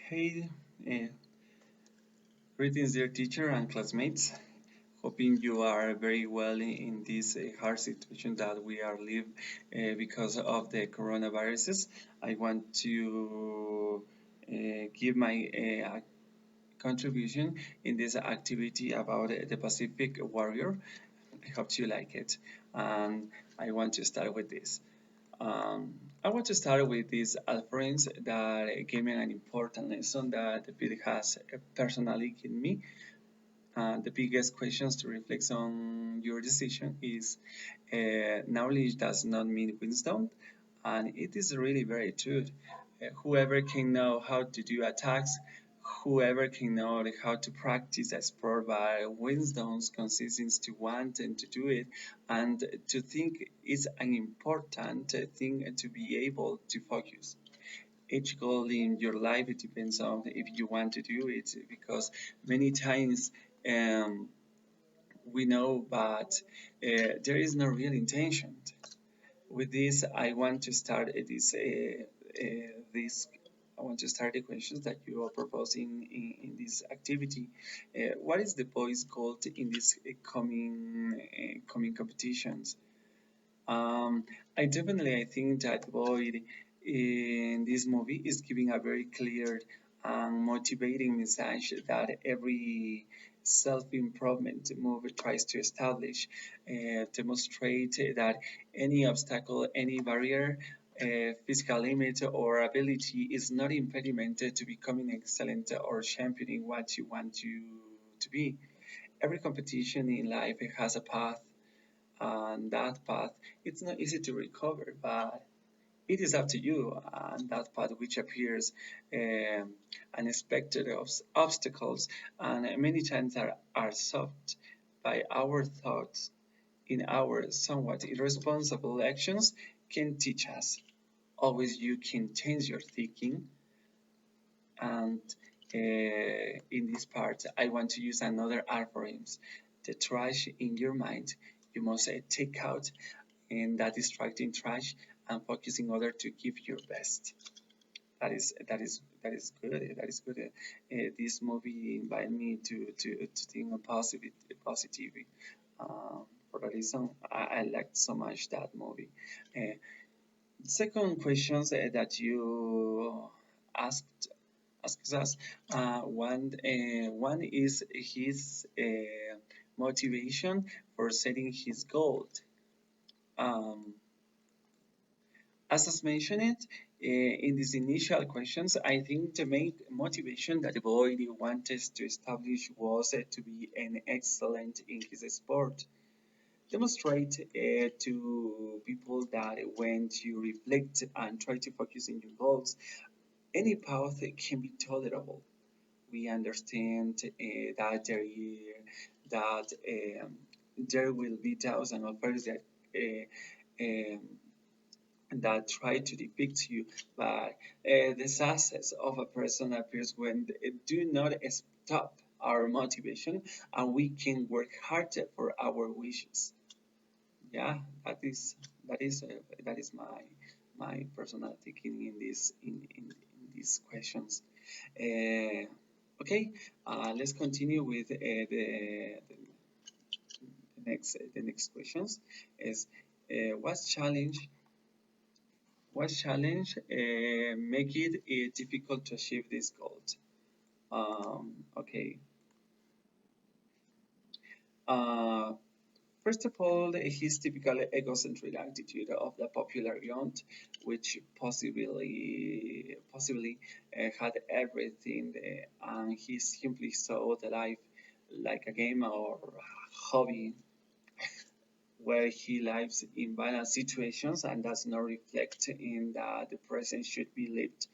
Hey, uh, greetings, dear teacher and classmates. Hoping you are very well in this hard situation that we are living because of the coronaviruses. I want to give my contribution in this activity about the Pacific Warrior. I hope you like it. And I want to start with this. I want to start with these offerings that gave me an important lesson that it has personally given me. The biggest questions to reflect on your decision is knowledge does not mean wisdom, and it is really very true. Whoever can know how to do attacks, whoever can know how to practice a sport by wisdom consists to want and to do it, and to think is an important thing to be able to focus. Each goal in your life it depends on if you want to do it because many times um, we know, but there is no real intention. With this, I want to start this. I want to start the questions that you are proposing in this activity. What is the boys' goal in this coming competitions? Um, I think that Boyd in this movie is giving a very clear and motivating message that every self-improvement movie tries to establish, demonstrate that any obstacle, any barrier, physical limit or ability is not impediment to becoming excellent or championing what you want to be. Every competition in life has a path, and that path it's not easy to recover, but it is up to you, and that path which appears um, unexpected obstacles and many times are solved by our thoughts in our somewhat irresponsible actions can teach us. Always you can change your thinking, and in this part I want to use another algorithms. The trash in your mind you must take out and that distracting trash and focus in order to give your best. That is good. That is good. This movie invited me to think of positive. For that reason, I liked so much that movie. Second questions that you asked asks us. One is his motivation for setting his goal. Um, as mentioned in these initial questions, I think the main motivation that the boy wanted to establish was to be an excellent in his sport. Demonstrate to people that when you reflect and try to focus on your goals, any path can be tolerable. We understand that there will be thousands of persons um, that try to depict you, but the success of a person appears when they do not stop our motivation and we can work harder for our wishes. Yeah, that is my personal thinking in in these questions. Okay, let's continue with the next questions. Is what challenge make it difficult to achieve this goal? Okay. Uh, First of all, his typical egocentric attitude of the popular young, which possibly had everything, and he simply saw the life like a game or hobby where he lives in balanced situations and does not reflect in that the present should be lived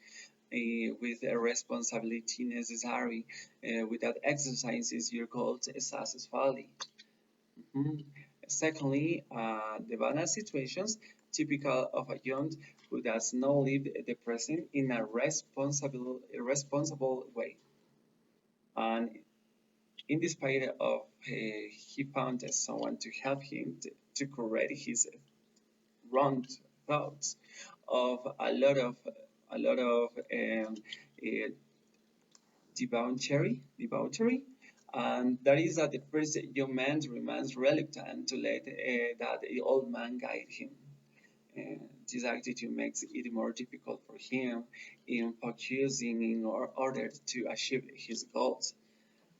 with the responsibility necessary without exercises your goals successfully. Mhm. Secondly, the balance situations typical of a young who does not live the present in a responsible way. And in despite of he found someone to help him to correct his wrong thoughts of a lot of uh, debauchery, and that is that the first young man remains reluctant to let that the old man guide him. This attitude makes it more difficult for him in focusing in order to achieve his goals.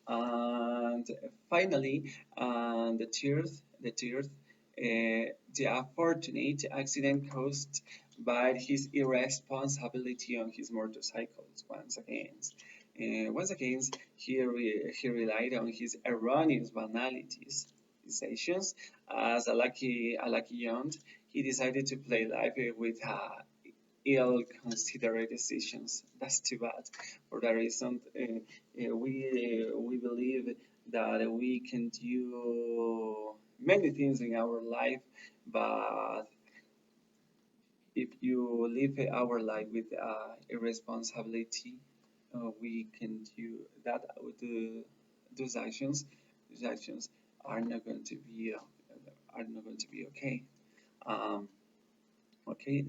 And finally, the unfortunate accident caused by his irresponsibility on his motorcycles once again, he relied on his erroneous banalities, decisions. As a lucky young, he decided to play life with ill-considered decisions. That's too bad. For that reason, we believe that we can do many things in our life, but if you live our life with irresponsibility, we can do that. The, those actions, those actions are not going to be okay. Um, okay,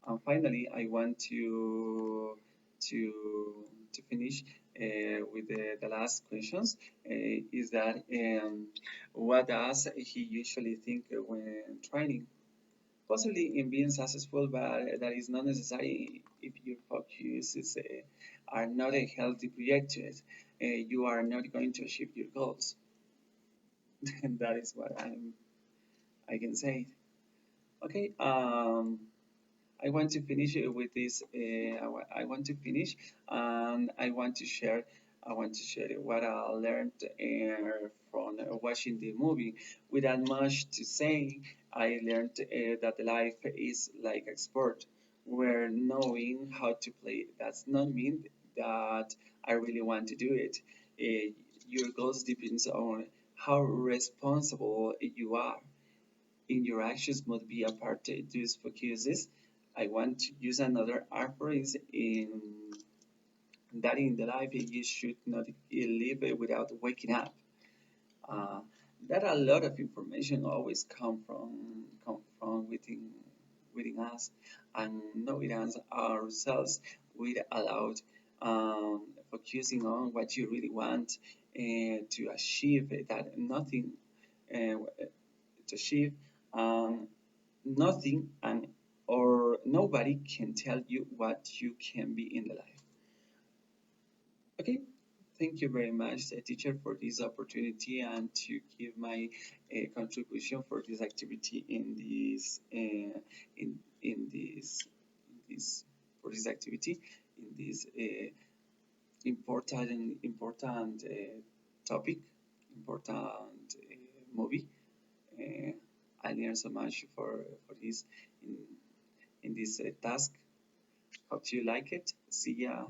and finally, I want to finish with the last questions. Is that what does he usually think when training? Possibly in being successful, but that is not necessary if your focus are not a healthy projected. You are not going to achieve your goals. And that is what I can say. Okay. I want to finish with this. I want to finish, and I want to share. I want to share what I learned from watching the movie. Without much to say, I learned that life is like a sport, where knowing how to play does not mean that I really want to do it. Uh, your goals depends on how responsible you are in your actions must be a part of these focuses. I want to use another aphorism in that in the life you should not live without waking up. Uh, that a lot of information always come from within us, and knowing us ourselves will allow focusing on what you really want to achieve that nothing uh, to achieve um, nothing and or nobody can tell you what you can be in the life. Okay, thank you very much, teacher, for this opportunity and to give my contribution for this activity in this for this activity in this important topic, important movie. Uh, I learned so much for this in, in this task. Hope you like it. See ya.